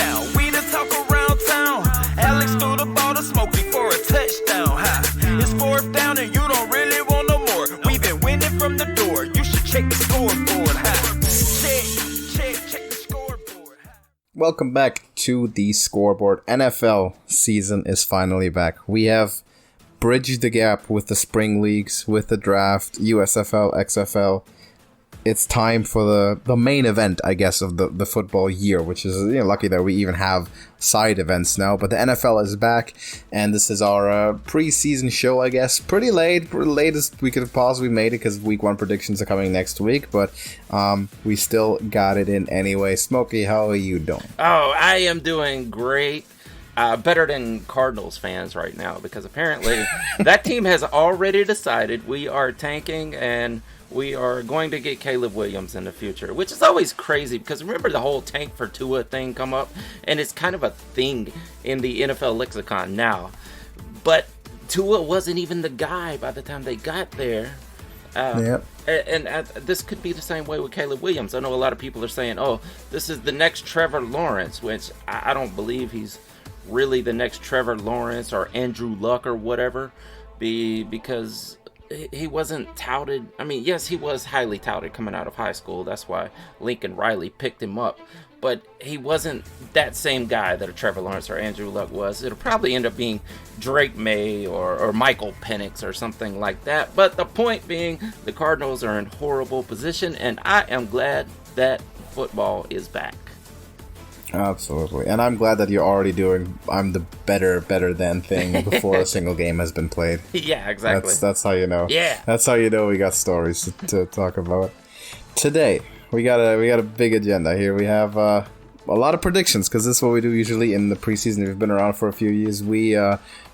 down. We the talk around town. Alex threw the ball to Smokey for a touchdown. It's fourth down and you don't really want no more. We've been winning from the door. You should check the scoreboard. Check the scoreboard. Welcome back to the Scoreboard. NFL season is finally back. We have bridged the gap with the spring leagues, with the draft, USFL, XFL. It's time for the main event, I guess, of the football year, which is lucky that we even have side events now. But the NFL is back, and this is our preseason show, I guess. Pretty latest we could have possibly made it because week 1 predictions are coming next week, but we still got it in anyway. Smokey, how are you doing? Oh, I am doing great. Better than Cardinals fans right now, because apparently that team has already decided we are tanking and we are going to get Caleb Williams in the future, which is always crazy because remember the whole tank for Tua thing come up, and it's kind of a thing in the NFL lexicon now. But Tua wasn't even the guy by the time they got there. And this could be the same way with Caleb Williams. I know a lot of people are saying, oh, this is the next Trevor Lawrence, which I don't believe he's really the next Trevor Lawrence or Andrew Luck or whatever, because he wasn't touted. I mean, yes, he was highly touted coming out of high school. That's why Lincoln Riley picked him up. But he wasn't that same guy that a Trevor Lawrence or Andrew Luck was. It'll probably end up being Drake May or Michael Penix or something like that. But the point being, the Cardinals are in horrible position, and I am glad that football is back. Absolutely. And I'm glad that you're already doing I'm the better than thing before a single game has been played. Yeah, exactly. That's how you know. Yeah. That's how you know we got stories to talk about. Today, we got a big agenda here. We have a lot of predictions because this is what we do usually in the preseason. We've been around for a few years. We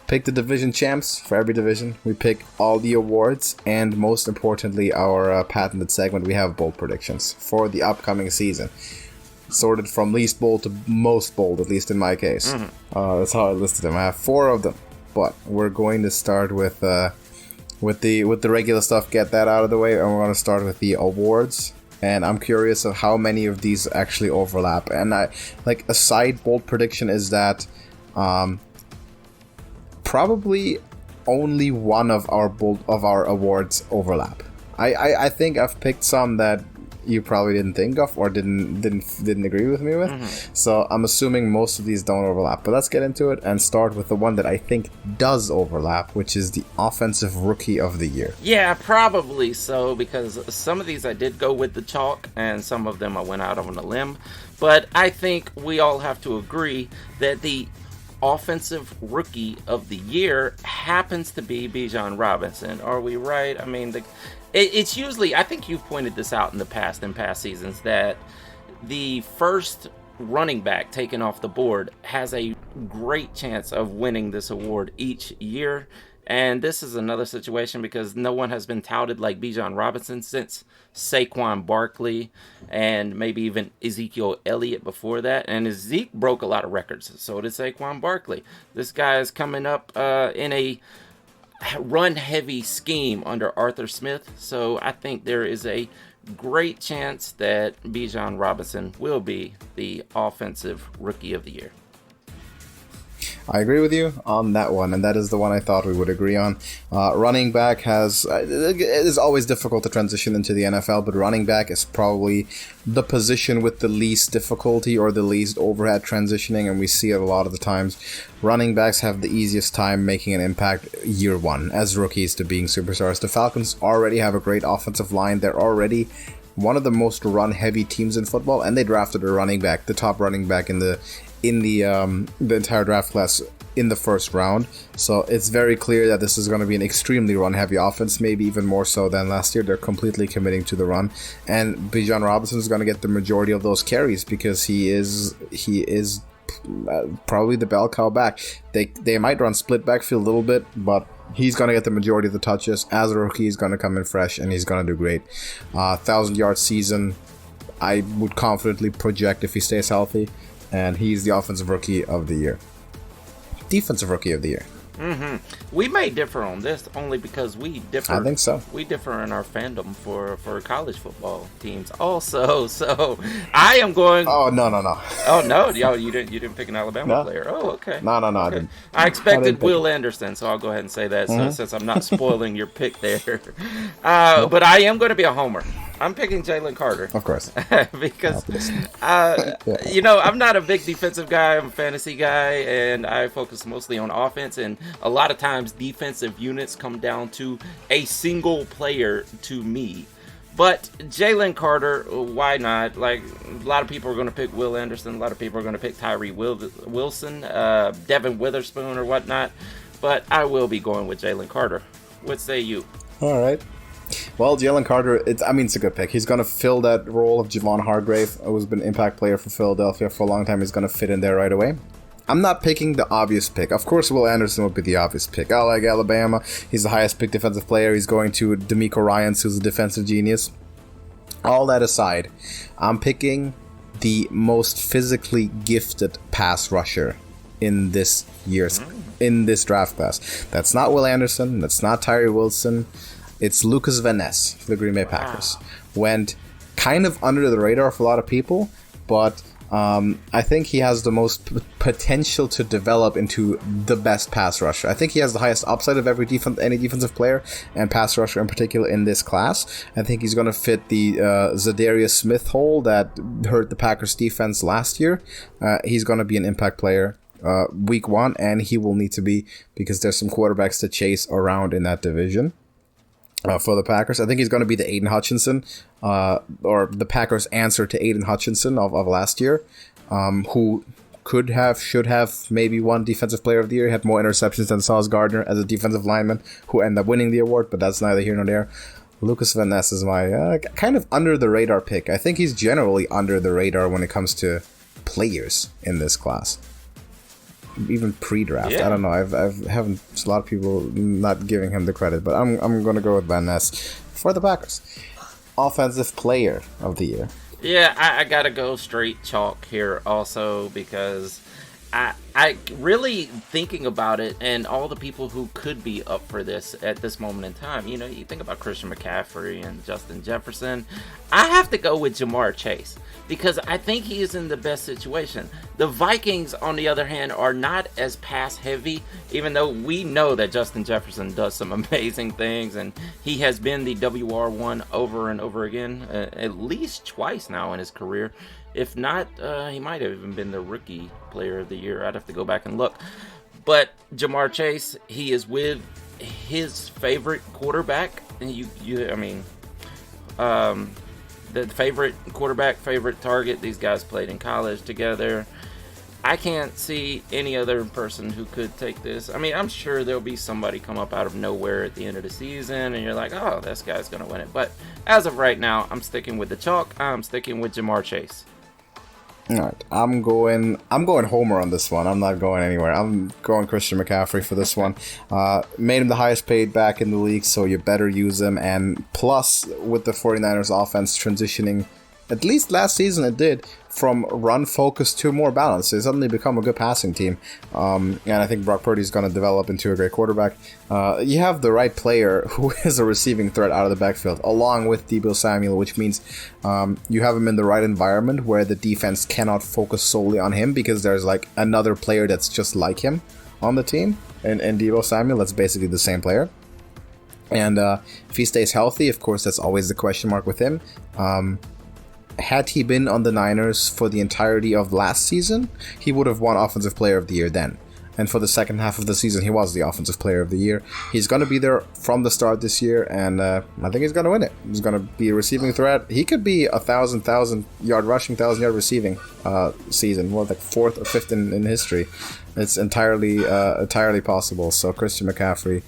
pick the division champs for every division. We pick all the awards, and most importantly, our patented segment, we have bold predictions for the upcoming season. Sorted from least bold to most bold, at least in my case. Mm-hmm. That's how I listed them. I have 4 of them, but we're going to start with the regular stuff. Get that out of the way, and we're going to start with the awards. And I'm curious of how many of these actually overlap. And a side bold prediction is that probably only one of our awards overlap. I think I've picked some that you probably didn't think of or didn't agree with me with. Mm-hmm. So I'm assuming most of these don't overlap. But let's get into it and start with the one that I think does overlap, which is the Offensive Rookie of the Year. Yeah, probably so, because some of these I did go with the chalk and some of them I went out on a limb. But I think we all have to agree that the Offensive Rookie of the Year happens to be Bijan Robinson. Are we right? I mean, it's usually, I think you've pointed this out in past seasons, that the first running back taken off the board has a great chance of winning this award each year. And this is another situation because no one has been touted like Bijan Robinson since Saquon Barkley and maybe even Ezekiel Elliott before that. And Zeke broke a lot of records, so did Saquon Barkley. This guy is coming up in a run-heavy scheme under Arthur Smith, so I think there is a great chance that Bijan Robinson will be the Offensive Rookie of the Year. I agree with you on that one, and that is the one I thought we would agree on. Running back it is always difficult to transition into the NFL, but running back is probably the position with the least difficulty or the least overhead transitioning, and we see it a lot of the times. Running backs have the easiest time making an impact year one as rookies to being superstars. The Falcons already have a great offensive line. They're already one of the most run-heavy teams in football, and they drafted a running back, the top running back in the entire draft class in the first round. So it's very clear that this is going to be an extremely run-heavy offense, maybe even more so than last year. They're completely committing to the run, and Bijan Robinson is going to get the majority of those carries because he is probably the bell cow back. They might run split backfield a little bit, but he's going to get the majority of the touches. As a rookie, he's going to come in fresh, and he's going to do great. 1,000-yard season, I would confidently project if he stays healthy, and he's the Offensive Rookie of the Year. Defensive Rookie of the Year. We may differ on this only because we differ. I think so. We differ in our fandom for college football teams also. So I am going. Oh no! Oh no! You didn't pick an Alabama player. Oh okay. No, okay. I didn't. I expected Will Anderson, so I'll go ahead and say that. So since I'm not spoiling your pick there, but I am going to be a homer. I'm picking Jalen Carter. Of course. Because, I'm not a big defensive guy. I'm a fantasy guy, and I focus mostly on offense. And a lot of times defensive units come down to a single player to me. But Jalen Carter, why not? Like, a lot of people are going to pick Will Anderson. A lot of people are going to pick Tyree Wilson, Devin Witherspoon, or whatnot. But I will be going with Jalen Carter. What say you? All right. Well, Jalen Carter, it's a good pick. He's going to fill that role of Javon Hargrave, who's been an impact player for Philadelphia for a long time. He's going to fit in there right away. I'm not picking the obvious pick. Of course, Will Anderson would be the obvious pick. I like Alabama. He's the highest picked defensive player. He's going to D'Amico Ryans, who's a defensive genius. All that aside, I'm picking the most physically gifted pass rusher in this draft class. That's not Will Anderson. That's not Tyree Wilson. It's Lucas Van Ness for the Green Bay Packers. Went kind of under the radar for a lot of people, but I think he has the most potential to develop into the best pass rusher. I think he has the highest upside of any defensive player, and pass rusher in particular in this class. I think he's going to fit the Zadarius Smith hole that hurt the Packers defense last year. He's going to be an impact player week 1, and he will need to be because there's some quarterbacks to chase around in that division. For the Packers, I think he's going to be the Aiden Hutchinson, or the Packers' answer to Aiden Hutchinson of last year, who should have maybe won Defensive Player of the Year, had more interceptions than Sauce Gardner as a defensive lineman, who ended up winning the award, but that's neither here nor there. Lucas Van Ness is my kind of under the radar pick. I think he's generally under the radar when it comes to players in this class. Even pre-draft, I don't know. I haven't. A lot of people not giving him the credit, but I'm going to go with Van Ness for the Packers. Offensive Player of the Year. Yeah, I got to go straight chalk here also because I really thinking about it and all the people who could be up for this at this moment in time. You think about Christian McCaffrey and Justin Jefferson. I have to go with Jamar Chase because I think he is in the best situation. The Vikings, on the other hand, are not as pass heavy, even though we know that Justin Jefferson does some amazing things, and he has been the WR1 over and over again, at least twice now in his career. If not, he might have even been the Rookie Player of the Year. I'd have to go back and look. But Jamar Chase, he is with his favorite quarterback, and the favorite quarterback, favorite target. These guys played in college together. I can't see any other person who could take this. I mean, I'm sure there'll be somebody come up out of nowhere at the end of the season, and you're like, oh, this guy's going to win it. But as of right now, I'm sticking with the chalk. I'm sticking with Jamar Chase. All right, I'm going homer on this one. I'm not going anywhere. I'm going Christian McCaffrey for this one. Made him the highest paid back in the league, so you better use him. And plus, with the 49ers offense transitioning, at least last season it did, from run focus to more balance. They suddenly become a good passing team. And I think Brock Purdy's going to develop into a great quarterback. You have the right player who is a receiving threat out of the backfield, along with Deebo Samuel, which means you have him in the right environment where the defense cannot focus solely on him because there's like another player that's just like him on the team. And Deebo Samuel, that's basically the same player. And if he stays healthy, of course, that's always the question mark with him. Had he been on the Niners for the entirety of last season, he would have won Offensive Player of the Year then. And for the second half of the season, he was the Offensive Player of the Year. He's going to be there from the start this year, and I think he's going to win it. He's going to be a receiving threat. He could be a 1,000-yard rushing, 1,000-yard receiving season, like 4th or 5th in history. It's entirely possible. So Christian McCaffrey,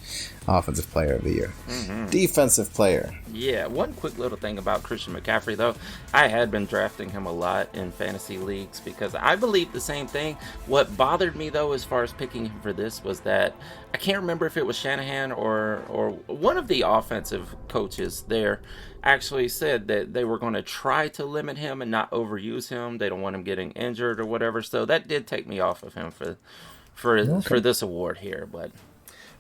Offensive Player of the Year. Mm-hmm. Defensive Player. Yeah, one quick little thing about Christian McCaffrey, though. I had been drafting him a lot in fantasy leagues because I believe the same thing. What bothered me, though, as far as picking him for this was that I can't remember if it was Shanahan or one of the offensive coaches there actually said that they were going to try to limit him and not overuse him. They don't want him getting injured or whatever. So that did take me off of him for this award here, but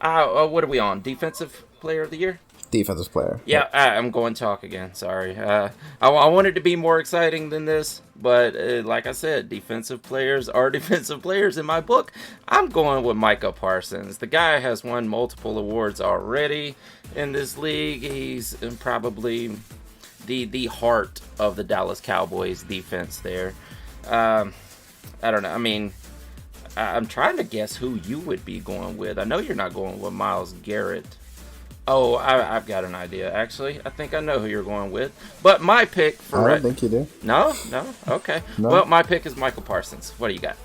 What are we on? Defensive player of the year? Defensive player. Yeah, I'm going chalk again. Sorry. I wanted to be more exciting than this, but like I said, defensive players are defensive players in my book. I'm going with Micah Parsons. The guy has won multiple awards already in this league. He's probably the heart of the Dallas Cowboys defense there. I don't know. I mean, I'm trying to guess who you would be going with. I know you're not going with Myles Garrett. Oh, I've got an idea, actually. I think I know who you're going with. But my pick for... I don't think you do. No? Okay. No. Well, my pick is Michael Parsons. What do you got?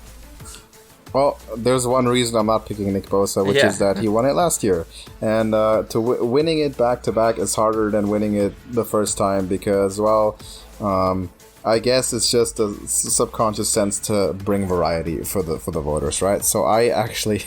Well, there's one reason I'm not picking Nick Bosa, which is that he won it last year. And winning it back-to-back is harder than winning it the first time because, well... I guess it's just a subconscious sense to bring variety for the voters, right? So I actually,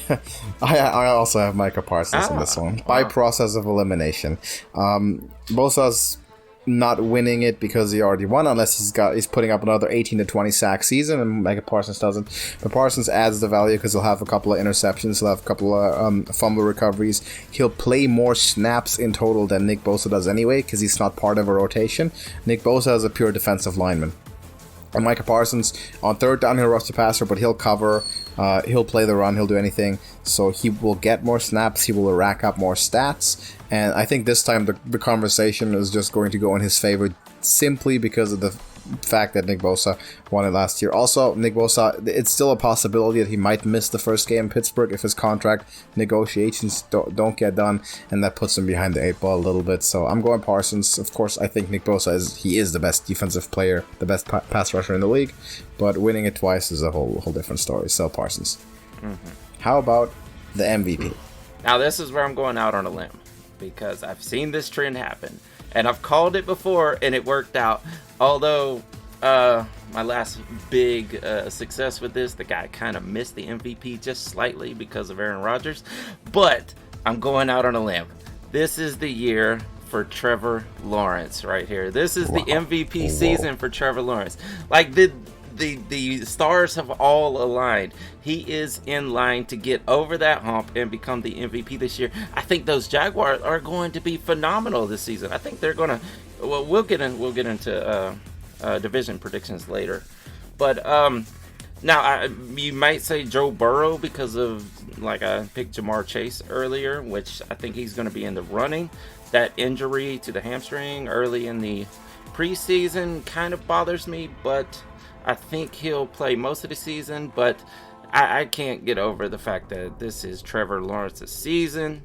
I also have Micah Parsons in this one by process of elimination. Bosa's not winning it because he already won, unless he's putting up another 18 to 20 sack season, and Micah Parsons doesn't. But Parsons adds the value because he'll have a couple of interceptions, he'll have a couple of fumble recoveries. He'll play more snaps in total than Nick Bosa does anyway because he's not part of a rotation. Nick Bosa is a pure defensive lineman. And Micah Parsons, on third down, he'll rush the passer, but he'll cover, he'll play the run, he'll do anything. So he will get more snaps, he will rack up more stats. And I think this time the conversation is just going to go in his favor simply because of the fact that Nick Bosa won it last year. Also, Nick Bosa, it's still a possibility that he might miss the first game in Pittsburgh if his contract negotiations don't get done, and that puts him behind the 8 ball a little bit. So I'm going Parsons. Of course, I think Nick Bosa is the best defensive player, the best pass rusher in the league, but winning it twice is a whole different story. So Parsons. Mm-hmm. How about the MVP? Now this is where I'm going out on a limb because I've seen this trend happen. And I've called it before, and it worked out. Although my last big success with this, the guy kind of missed the MVP just slightly because of Aaron Rodgers. But I'm going out on a limb. This is the year for Trevor Lawrence right here. This is the MVP season for Trevor Lawrence. Like the stars have all aligned. He is in line to get over that hump and become the MVP this year. I think those Jaguars are going to be phenomenal this season. I think they're going to. Well, we'll get into division predictions later, but now you might say Joe Burrow because of I picked Jamar Chase earlier, which I think he's going to be in the running. That injury to the hamstring early in the preseason kind of bothers me, but I think he'll play most of the season, but I can't get over the fact that this is Trevor Lawrence's season.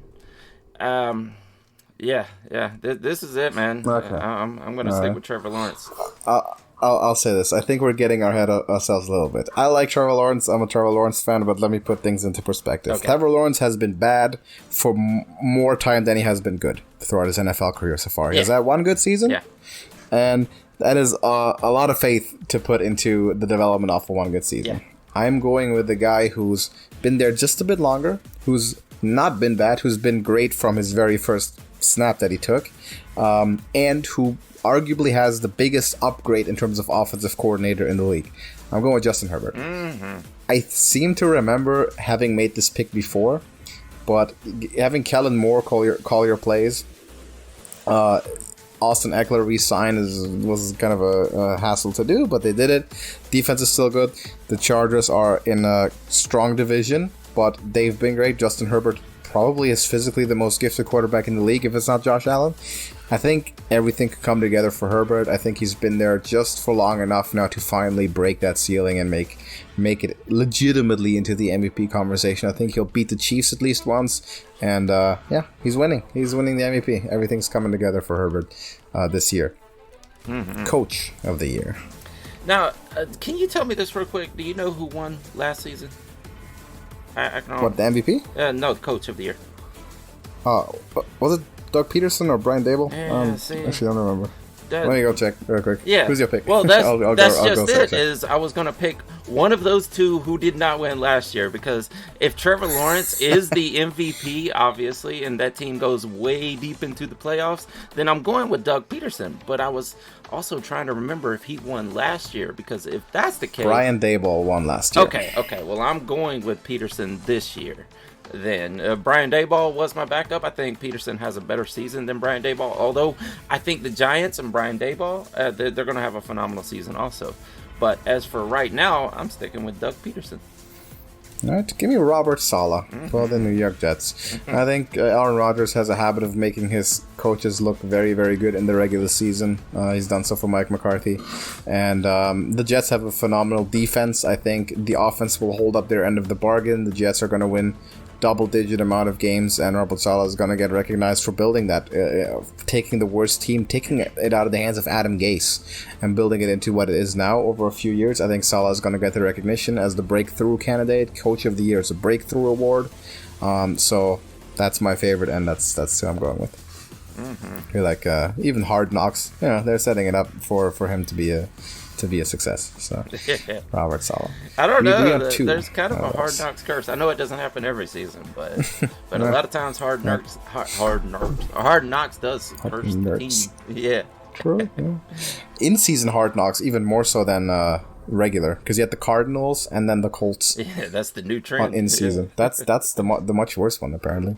This is it, man. Okay. I'm going to stick with Trevor Lawrence. I'll say this. I think we're getting ahead of ourselves a little bit. I like Trevor Lawrence. I'm a Trevor Lawrence fan, but let me put things into perspective. Okay. Trevor Lawrence has been bad for more time than he has been good throughout his NFL career so far. He has had one good season. Yeah. And that is a lot of faith to put into the development of one good season. Yeah. I'm going with the guy who's been there just a bit longer, who's not been bad, who's been great from his very first snap that he took, and who arguably has the biggest upgrade in terms of offensive coordinator in the league. I'm going with Justin Herbert. Mm-hmm. I seem to remember having made this pick before, but having Kellen Moore call your plays, Austin Eckler re-sign was kind of a hassle to do, but they did it. Defense is still good. The Chargers are in a strong division, but they've been great. Justin Herbert probably is physically the most gifted quarterback in the league if it's not Josh Allen. I think everything could come together for Herbert. I think he's been there just for long enough now to finally break that ceiling and make it legitimately into the MVP conversation. I think he'll beat the Chiefs at least once, and he's winning. He's winning the MVP. Everything's coming together for Herbert this year. Mm-hmm. Coach of the year. Now, can you tell me this real quick? Do you know who won last season? What, the MVP? No, Coach of the year. Was it Doug Peterson or Brian Dable? Actually, I don't remember. Let me go check real quick. Yeah. Who's your pick? Well, that's just it. Is I was going to pick one of those two who did not win last year, because if Trevor Lawrence is the MVP, obviously, and that team goes way deep into the playoffs, then I'm going with Doug Peterson. But I was also trying to remember if he won last year, because if that's the case... Brian Dable won last year. Okay. Well, I'm going with Peterson this year. then. Brian Daboll was my backup. I think Peterson has a better season than Brian Daboll, although I think the Giants and Brian Daboll, they're going to have a phenomenal season also. But as for right now, I'm sticking with Doug Peterson. All right, give me Robert Saleh for the New York Jets. I think Aaron Rodgers has a habit of making his coaches look very, very good in the regular season. He's done so for Mike McCarthy. And the Jets have a phenomenal defense. I think the offense will hold up their end of the bargain. The Jets are going to win double-digit amount of games, and Robert Saleh is going to get recognized for building that, taking the worst team, taking it out of the hands of Adam Gase, and building it into what it is now over a few years. I think Saleh is going to get the recognition as the breakthrough candidate, Coach of the Year. It's a breakthrough award. So that's my favorite, and that's who I'm going with. You're like even Hard Knocks, they're setting it up for him to be a success. So Robert Saleh. I don't know. There's kind of a Hard Knocks curse. I know it doesn't happen every season, but a lot of times Hard Knocks does hurt the team. Yeah. True. Yeah. In season Hard Knocks even more so than regular, because you had the Cardinals and then the Colts. Yeah, that's the new trend. In season. That's the much worse one apparently.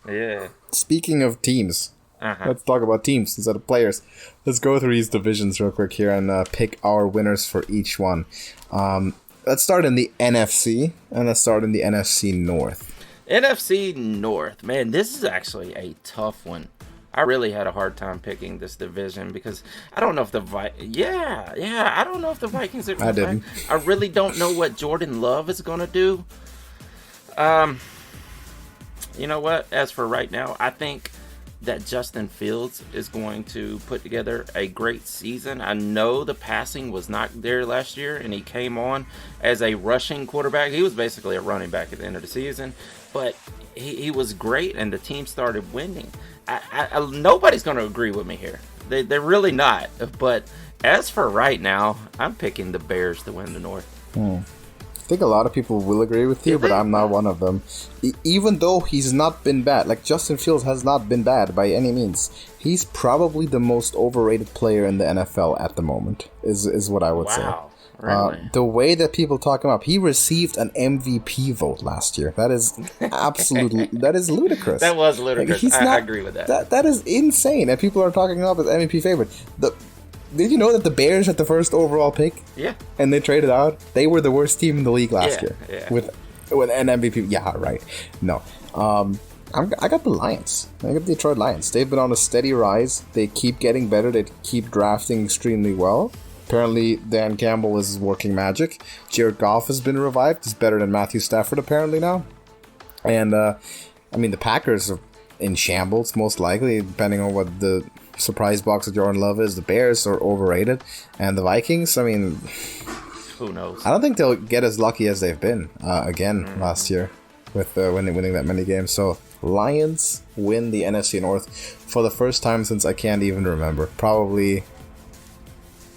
Yeah. Speaking of teams. Let's talk about teams instead of players. Let's go through these divisions real quick here and pick our winners for each one. Let's start in the NFC, and let's start in the NFC North. NFC North. Man, this is actually a tough one. I really had a hard time picking this division because I don't know if the I don't know if the Vikings are going to I really don't know what Jordan Love is going to do. You know what? As for right now, I think that Justin Fields is going to put together a great season. I know the passing was not there last year, and he came on as a rushing quarterback. He was basically a running back at the end of the season, but he was great, and the team started winning. Nobody's going to agree with me here. They're really not. But as for right now, I'm picking the Bears to win the North. I think a lot of people will agree with you, but I'm not one of them. Even though he's not been bad, like Justin Fields has not been bad by any means, he's probably the most overrated player in the NFL at the moment, is what I would say. Really? The way that people talk him up, he received an MVP vote last year. That is absolutely, that is ludicrous. That was ludicrous. Like, I agree with that. That is insane, and people are talking him up as MVP favorite. Did you know that the Bears had the first overall pick? Yeah. And they traded out? They were the worst team in the league last year. Yeah. With an MVP. Yeah, right. No. I got the Lions. I got the Detroit Lions. They've been on a steady rise. They keep getting better. They keep drafting extremely well. Apparently, Dan Campbell is working magic. Jared Goff has been revived. He's better than Matthew Stafford apparently now. And, the Packers are in shambles, most likely, depending on what the surprise box of Jordan Love is. The Bears are overrated, and the Vikings, who knows? I don't think they'll get as lucky as they've been last year with winning that many games. So Lions win the NFC North for the first time since I can't even remember. Probably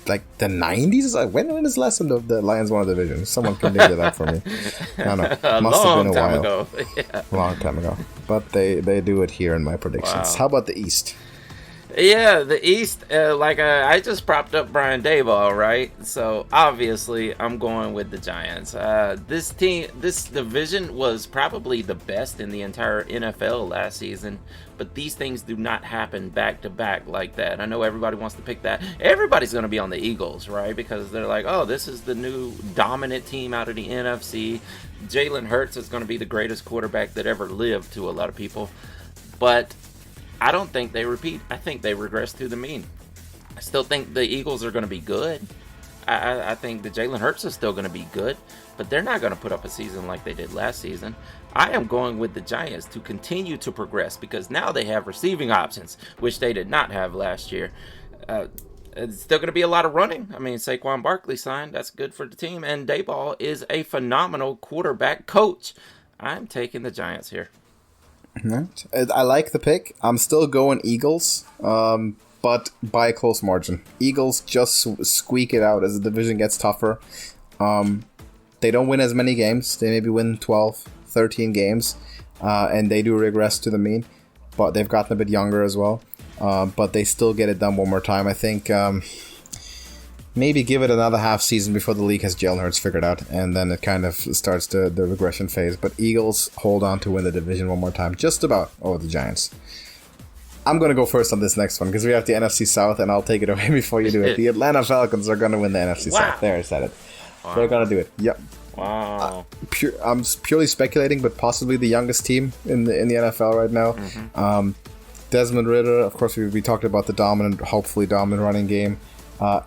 like the 90s. When is the last time the Lions won a division? Someone can dig it up for me. I don't know. Must have been a while. Ago. Yeah. A long time ago. But they do it here in my predictions. How about the East? Yeah, the East, I just propped up Brian Daboll, right? So, obviously, I'm going with the Giants. This division was probably the best in the entire NFL last season, but these things do not happen back-to-back like that. I know everybody wants to pick that. Everybody's going to be on the Eagles, right? Because they're like, oh, this is the new dominant team out of the NFC. Jalen Hurts is going to be the greatest quarterback that ever lived to a lot of people. But I don't think they repeat. I think they regress to the mean. I still think the Eagles are going to be good. I think the Jalen Hurts is still going to be good, but they're not going to put up a season like they did last season. I am going with the Giants to continue to progress because now they have receiving options, which they did not have last year. It's still going to be a lot of running. Saquon Barkley signed. That's good for the team. And Daboll is a phenomenal quarterback coach. I'm taking the Giants here. Right. I like the pick. I'm still going Eagles, but by a close margin. Eagles just squeak it out as the division gets tougher. They don't win as many games. They maybe win 12, 13 games, and they do regress to the mean, but they've gotten a bit younger as well. But they still get it done one more time. I think maybe give it another half season before the league has Jalen Hurts figured out, and then it kind of starts the regression phase. But Eagles hold on to win the division one more time, just about over the Giants. I'm going to go first on this next one because we have the NFC South, and I'll take it away before you do it. The Atlanta Falcons are going to win the NFC South. There, I said it. Wow. They're going to do it. Yep. Wow. I'm purely speculating, but possibly the youngest team in the NFL right now. Mm-hmm. Desmond Ridder, of course, we talked about the hopefully dominant running game.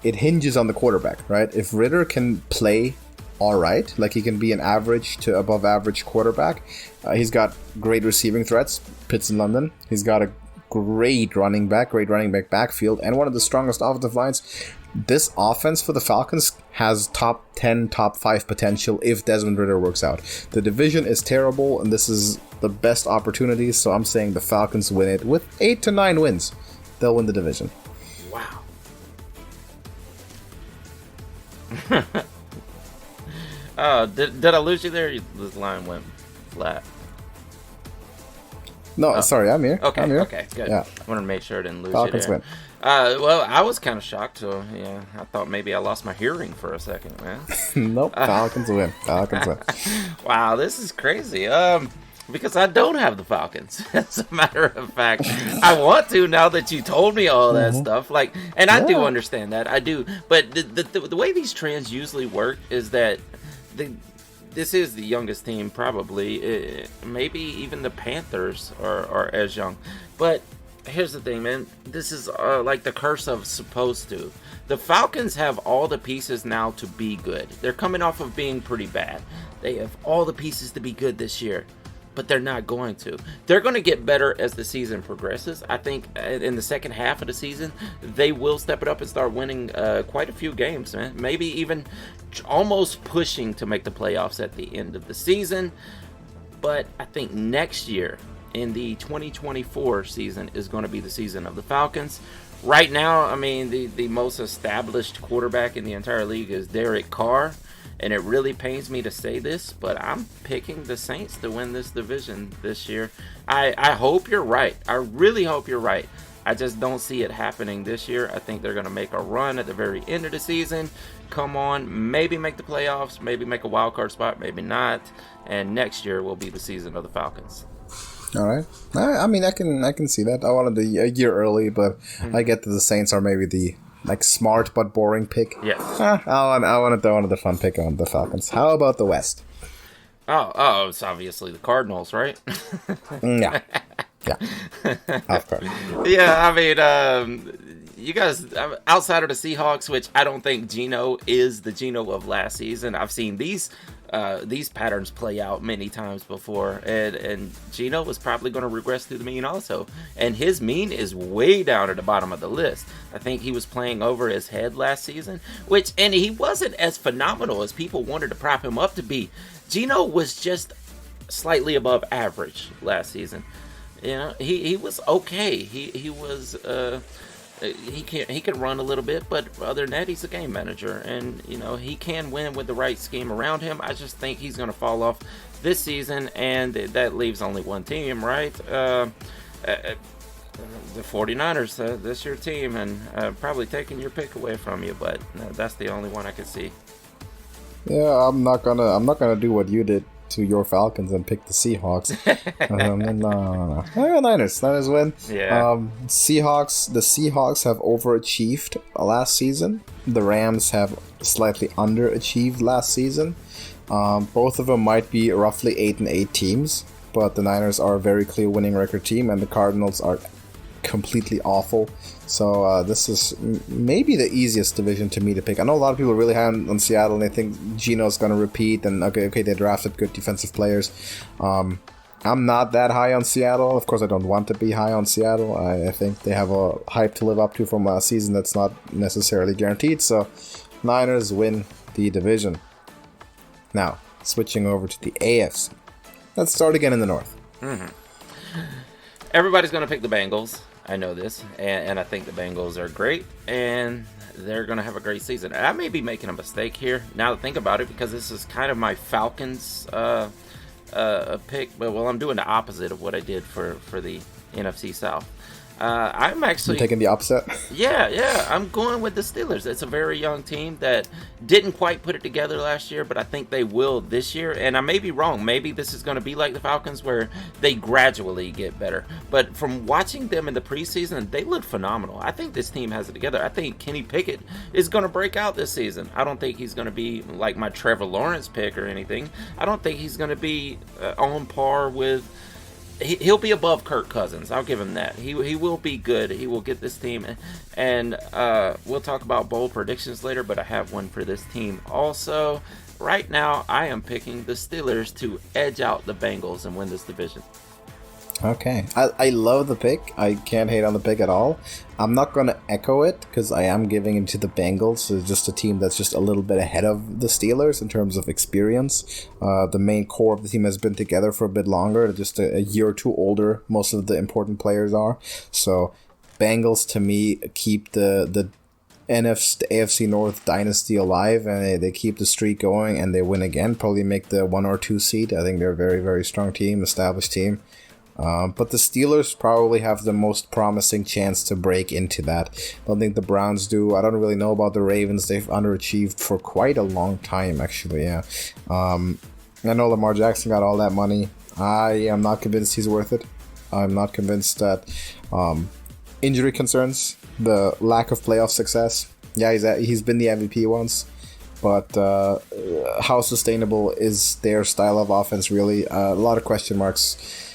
It hinges on the quarterback, right? If Ridder can play all right, like he can be an average to above average quarterback, he's got great receiving threats, Pitts in London. He's got a great running back backfield, and one of the strongest offensive lines. This offense for the Falcons has top 10, top 5 potential if Desmond Ridder works out. The division is terrible, and this is the best opportunity, so I'm saying the Falcons win it with 8 to 9 wins. They'll win the division. Wow. Did I lose you there? This line went flat. No, sorry, I'm here. Okay, I'm here. okay, good. Yeah. I wanted to make sure I didn't lose Falcons you there. win. Well, I was kind of shocked, so yeah, I thought maybe I lost my hearing for a second, man. Nope, Falcons win. Falcons win. Wow, this is crazy. Because I don't have the Falcons. As a matter of fact, I want to now that you told me all that stuff. Like, and I do understand that. I do, but the way these trends usually work is that this is the youngest team, probably. Maybe even the Panthers are as young. But here's the thing, man. This is like the curse of supposed to. The Falcons have all the pieces now to be good. They're coming off of being pretty bad. They have all the pieces to be good this year, but they're not going to. They're going to get better as the season progresses. I think in the second half of the season, they will step it up and start winning quite a few games, man. Maybe even almost pushing to make the playoffs at the end of the season. But I think next year, in the 2024 season, is going to be the season of the Falcons. Right now, I mean, the most established quarterback in the entire league is Derek Carr. And it really pains me to say this, but I'm picking the Saints to win this division this year. I hope you're right. I really hope you're right. I just don't see it happening this year. I think they're going to make a run at the very end of the season. Come on, maybe make the playoffs, maybe make a wild card spot, maybe not. And next year will be the season of the Falcons. All right. I mean, I can see that. I wanted a year early, but I get that the Saints are maybe the smart but boring pick. Yes. I wanted the fun pick on the Falcons. How about the West? Oh, it's obviously the Cardinals, right? Yeah. Of course. Yeah, I mean, you guys, outside of the Seahawks, which I don't think Geno is the Geno of last season. I've seen these patterns play out many times before, and Geno was probably going to regress to the mean also, and his mean is way down at the bottom of the list. I think he was playing over his head last season, and he wasn't as phenomenal as people wanted to prop him up to be. Geno was just slightly above average last season. You know, he was okay. He was he can run a little bit, but other than that, he's a game manager, and you know he can win with the right scheme around him. I just think he's going to fall off this season, and that leaves only one team, right? The 49ers. That's your team, and probably taking your pick away from you, but that's the only one I can see. Yeah, I'm not gonna do what you did to your Falcons and pick the Seahawks. No. Niners win. Yeah. The Seahawks have overachieved last season. The Rams have slightly underachieved last season. Both of them might be roughly 8-8 teams, but the Niners are a very clear winning record team, and the Cardinals are completely awful. So this is maybe the easiest division to me to pick. I know a lot of people are really high on Seattle, and they think Geno's going to repeat, and okay, they drafted good defensive players. I'm not that high on Seattle. Of course, I don't want to be high on Seattle. I think they have a hype to live up to from last season that's not necessarily guaranteed. So Niners win the division. Now, switching over to the AFC. Let's start again in the North. Mm-hmm. Everybody's going to pick the Bengals. I know this, and I think the Bengals are great, and they're going to have a great season. I may be making a mistake here, now to think about it, because this is kind of my Falcons pick, but I'm doing the opposite of what I did for the NFC South. I'm actually taking the upset. Yeah. I'm going with the Steelers. It's a very young team that didn't quite put it together last year, but I think they will this year. And I may be wrong. Maybe this is going to be like the Falcons, where they gradually get better. But from watching them in the preseason, they look phenomenal. I think this team has it together. I think Kenny Pickett is going to break out this season. I don't think he's going to be like my Trevor Lawrence pick or anything. I don't think he's going to be on par with. He'll be above Kirk Cousins. I'll give him that. He will be good. He will get this team. And we'll talk about bold predictions later, but I have one for this team also. Right now, I am picking the Steelers to edge out the Bengals and win this division. Okay. I love the pick. I can't hate on the pick at all. I'm not going to echo it because I am giving it to the Bengals. It's just a team that's just a little bit ahead of the Steelers in terms of experience. The main core of the team has been together for a bit longer. They're just a year or two older. Most of the important players are. So Bengals, to me, keep the AFC North dynasty alive, and they keep the streak going, and they win again. Probably make the 1 or 2 seed. I think they're a very, very strong team, established team. But the Steelers probably have the most promising chance to break into that. I don't think the Browns do. I don't really know about the Ravens. They've underachieved for quite a long time, actually, yeah. I know Lamar Jackson got all that money. I am not convinced he's worth it. I'm not convinced that injury concerns, the lack of playoff success. Yeah, he's been the MVP once. But how sustainable is their style of offense, really? A lot of question marks.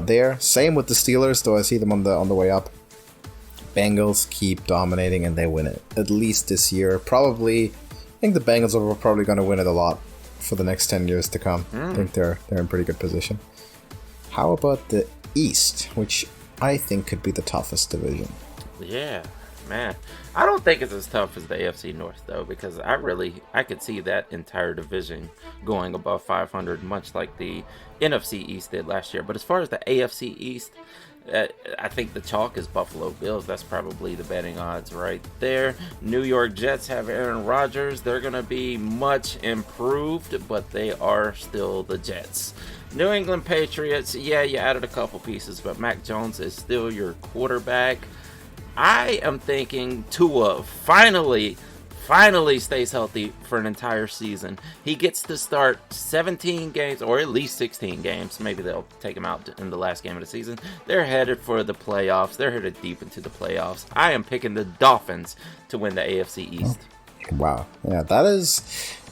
There. Same with the Steelers, though I see them on the way up. Bengals keep dominating and they win it. At least this year. Probably, I think the Bengals are probably going to win it a lot for the next 10 years to come. I think they're in pretty good position. How about the East, which I think could be the toughest division? Yeah, man. I don't think it's as tough as the AFC North, though, because I could see that entire division going above 500, much like the NFC East did last year. But as far as the AFC East, I think the chalk is Buffalo Bills. That's probably the betting odds right there. New York Jets have Aaron Rodgers. They're going to be much improved, but they are still the Jets. New England Patriots, yeah, you added a couple pieces, but Mac Jones is still your quarterback. I am thinking Tua finally stays healthy for an entire season. He gets to start 17 games, or at least 16 games. Maybe they'll take him out in the last game of the season. They're headed for the playoffs. They're headed deep into the playoffs. I am picking the Dolphins to win the AFC East. Wow. Yeah,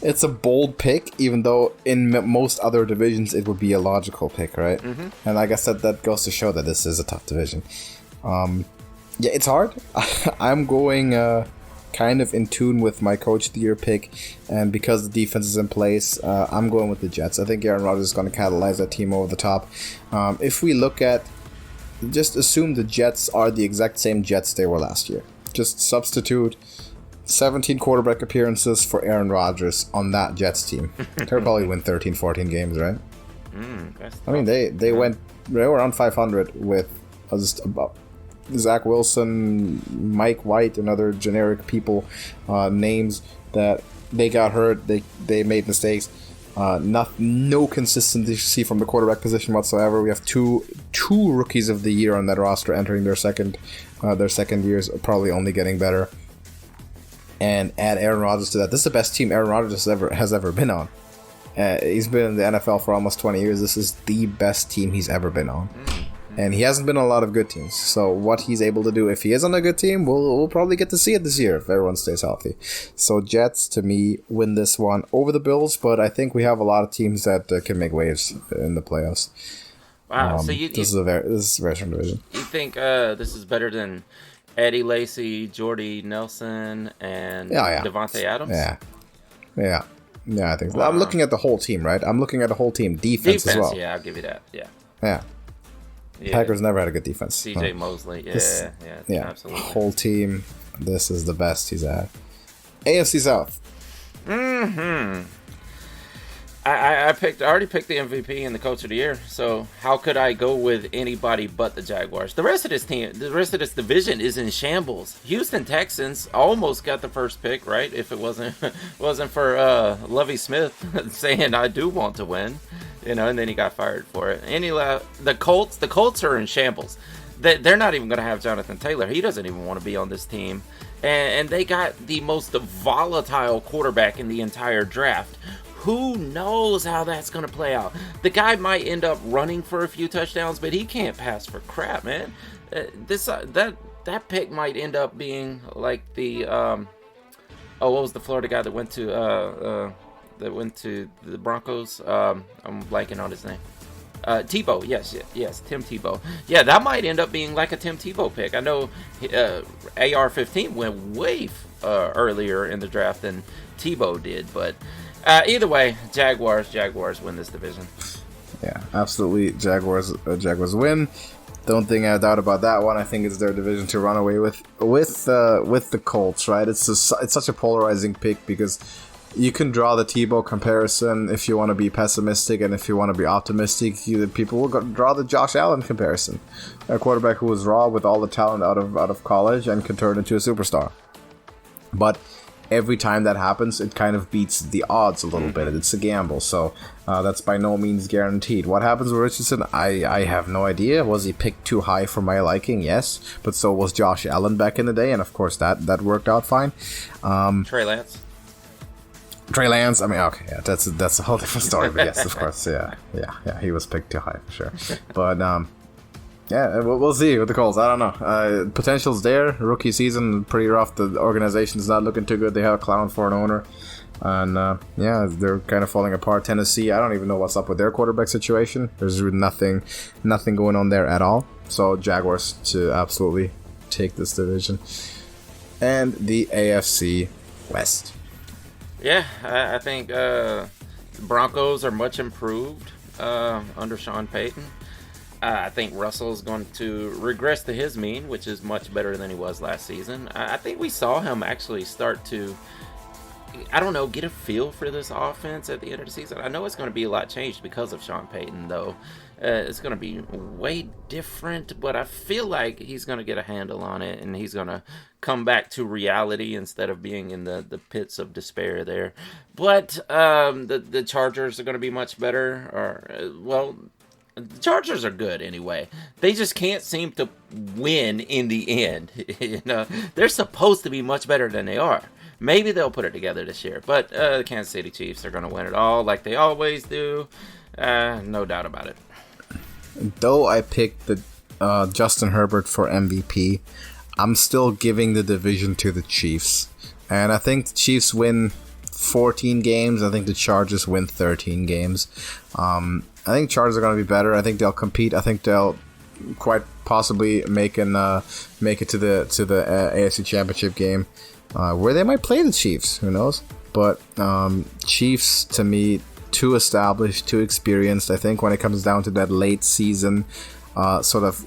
it's a bold pick, even though in most other divisions it would be a logical pick, right? Mm-hmm. And like I said, that goes to show that this is a tough division. Yeah, it's hard. I'm going kind of in tune with my Coach of the Year pick, and because the defense is in place, I'm going with the Jets. I think Aaron Rodgers is going to catalyze that team over the top. If we look at, just assume the Jets are the exact same Jets they were last year. Just substitute 17 quarterback appearances for Aaron Rodgers on that Jets team. They'll probably win 13, 14 games, right? I mean, they were on 500 with just about Zach Wilson, Mike White, and other generic people, names that they got hurt, they made mistakes. No consistency from the quarterback position whatsoever. We have two rookies of the year on that roster entering their second years, probably only getting better. And add Aaron Rodgers to that. This is the best team Aaron Rodgers has ever been on. He's been in the NFL for almost 20 years. This is the best team he's ever been on. And he hasn't been on a lot of good teams. So what he's able to do, if he is on a good team, we'll probably get to see it this year if everyone stays healthy. So Jets, to me, win this one over the Bills, but I think we have a lot of teams that can make waves in the playoffs. Wow, so this is a very strong division. You think this is better than Eddie Lacy, Jordy Nelson, and Devontae Adams? Yeah, I think so. Wow. I'm looking at the whole team, right? I'm looking at the whole team. Defense as well. Yeah, I'll give you that. Yeah. Packers never had a good defense. CJ Mosley, absolutely. Whole team, this is the best he's had. AFC South. I already picked the MVP and the Coach of the Year, so how could I go with anybody but the Jaguars? The rest of this division is in shambles. Houston Texans almost got the first pick, right? If it wasn't for Lovie Smith saying I do want to win, and then he got fired for it. The Colts are in shambles. They're not even going to have Jonathan Taylor. He doesn't even want to be on this team. And they got the most volatile quarterback in the entire draft. Who knows how that's going to play out? The guy might end up running for a few touchdowns, but he can't pass for crap, man. That pick might end up being like the what was the Florida guy that went to the Broncos? I'm blanking on his name. Tebow, yes, Tim Tebow. Yeah, that might end up being like a Tim Tebow pick. I know AR-15 went way earlier in the draft than Tebow did, but either way, Jaguars win this division. Yeah, absolutely. Jaguars win. Don't think I have doubt about that one. I think it's their division to run away with the Colts, right? It's such a polarizing pick because you can draw the Tebow comparison if you want to be pessimistic, and if you want to be optimistic, people will draw the Josh Allen comparison, a quarterback who was raw with all the talent out of college and can turn into a superstar. But every time that happens, it kind of beats the odds a little bit. It's a gamble, so that's by no means guaranteed. What happens with Richardson? I have no idea. Was he picked too high for my liking? Yes, but so was Josh Allen back in the day, and of course that worked out fine. Trey Lance, I mean, okay, yeah, that's a whole different story, but yes, of course, yeah, he was picked too high for sure. But yeah, we'll see with the Colts. I don't know. Potential's there. Rookie season, pretty rough. The organization's not looking too good. They have a clown for an owner, and yeah, they're kind of falling apart. Tennessee, I don't even know what's up with their quarterback situation. There's nothing going on there at all. So Jaguars to absolutely take this division, and the AFC West. Yeah, I think the Broncos are much improved under Sean Payton. I think Russell's going to regress to his mean, which is much better than he was last season. I think we saw him actually start to, get a feel for this offense at the end of the season. I know it's going to be a lot changed because of Sean Payton, though. It's going to be way different, but I feel like he's going to get a handle on it, and he's going to come back to reality instead of being in the pits of despair there. But the Chargers are going to be much better. The Chargers are good anyway. They just can't seem to win in the end. They're supposed to be much better than they are. Maybe they'll put it together this year, but the Kansas City Chiefs are going to win it all like they always do. No doubt about it. Though I picked the Justin Herbert for MVP, I'm still giving the division to the Chiefs. And I think the Chiefs win 14 games. I think the Chargers win 13 games. I think Chargers are going to be better. I think they'll compete. I think they'll quite possibly make it to the AFC Championship game, where they might play the Chiefs. Who knows? But Chiefs, to me, too established, too experienced. I think when it comes down to that late season sort of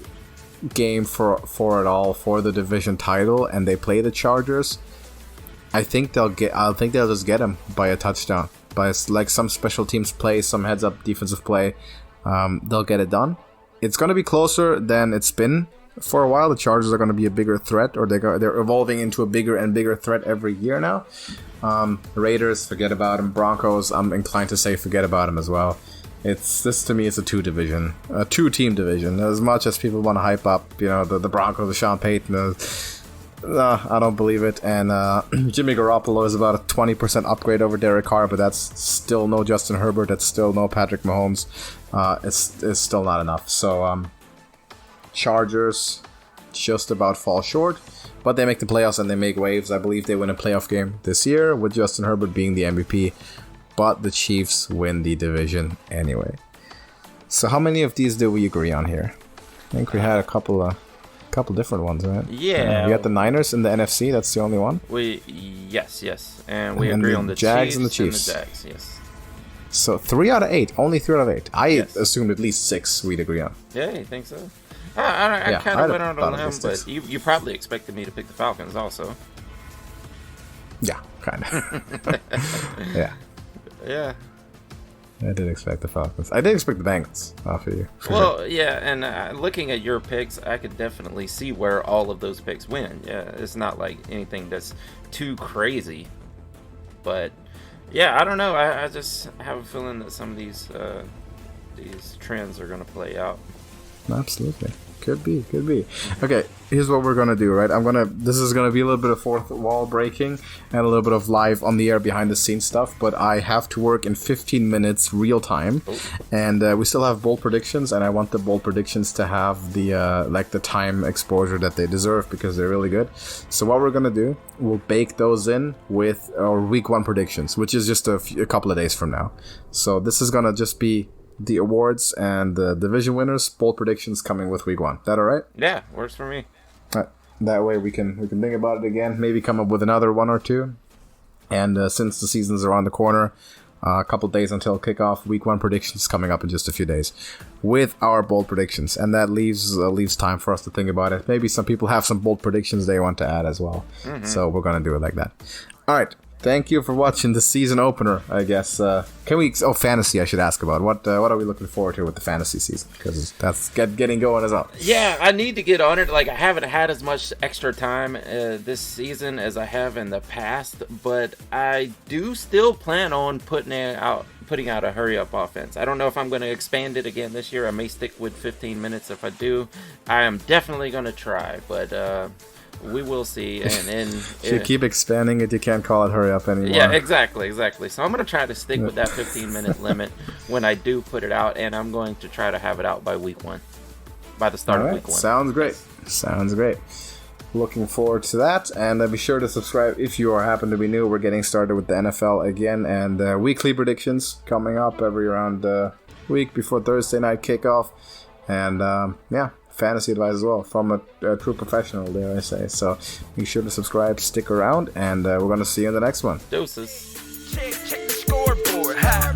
game for it all, for the division title, and they play the Chargers, I think they'll just get them by a touchdown, by like some special teams play, some heads up defensive play. They'll get it done. It's going to be closer than it's been for a while. The Chargers are going to be a bigger threat, or they're evolving into a bigger and bigger threat every year now. Raiders, forget about them. Broncos, I'm inclined to say forget about them as well. To me, it's a two-team division. As much as people want to hype up, the Broncos, the Sean Payton, I don't believe it. And Jimmy Garoppolo is about a 20% upgrade over Derek Carr, but that's still no Justin Herbert. That's still no Patrick Mahomes. It's still not enough. So Chargers just about fall short, but they make the playoffs and they make waves. I believe they win a playoff game this year with Justin Herbert being the MVP, but the Chiefs win the division anyway. So how many of these do we agree on here? I think we had a couple different ones, right? Yeah. We got the Niners in the NFC. That's the only one. Yes, and we agree on the Jags Chiefs and the Chiefs. And the Jags, yes. So 3 out of 8. Only 3 out of 8. I assumed at least 6 we'd agree on. Yeah, you think so? I kind of went out on them, but you probably expected me to pick the Falcons also. Yeah, kind of. Yeah. Yeah. I did expect the Falcons. I did expect the Bengals off of you. Well, yeah, and looking at your picks, I could definitely see where all of those picks win. Yeah, it's not like anything that's too crazy. But, yeah, I don't know. I just have a feeling that some of these trends are going to play out. Absolutely. Could be. Okay, here's what we're gonna do, right? This is gonna be a little bit of fourth wall breaking and a little bit of live on the air behind the scenes stuff, but I have to work in 15 minutes real time, and we still have bold predictions, and I want the bold predictions to have the the time exposure that they deserve because they're really good. So what we're gonna do, we'll bake those in with our week 1 predictions, which is just a couple of days from now. So this is gonna just be the awards and the division winners, bold predictions coming with week 1. That all right? Yeah, works for me. That way we can think about it again, maybe come up with another 1 or 2. And since the seasons are on the corner, a couple days until kickoff, week 1 predictions coming up in just a few days with our bold predictions, and that leaves time for us to think about it. Maybe some people have some bold predictions they want to add as well, so we're gonna do it like that. All right. Thank you for watching the season opener, I guess. Fantasy I should ask about. What are we looking forward to with the fantasy season? Because that's getting going as well. Yeah, I need to get on it. Like, I haven't had as much extra time this season as I have in the past, but I do still plan on putting out a hurry-up offense. I don't know if I'm going to expand it again this year. I may stick with 15 minutes. If I do, I am definitely going to try, but... we will see, and if you keep expanding it, you can't call it hurry up anymore. Yeah, exactly. So I'm going to try to stick with that 15-minute limit when I do put it out, and I'm going to try to have it out by week 1, by the start of week 1. Sounds great. Looking forward to that, and be sure to subscribe if you happen to be new. We're getting started with the NFL again, and weekly predictions coming up every around week before Thursday night kickoff, and fantasy advice as well from a true professional, dare I say. So be sure to subscribe, stick around, and we're going to see you in the next one. Deuces. Check the scoreboard. Ha.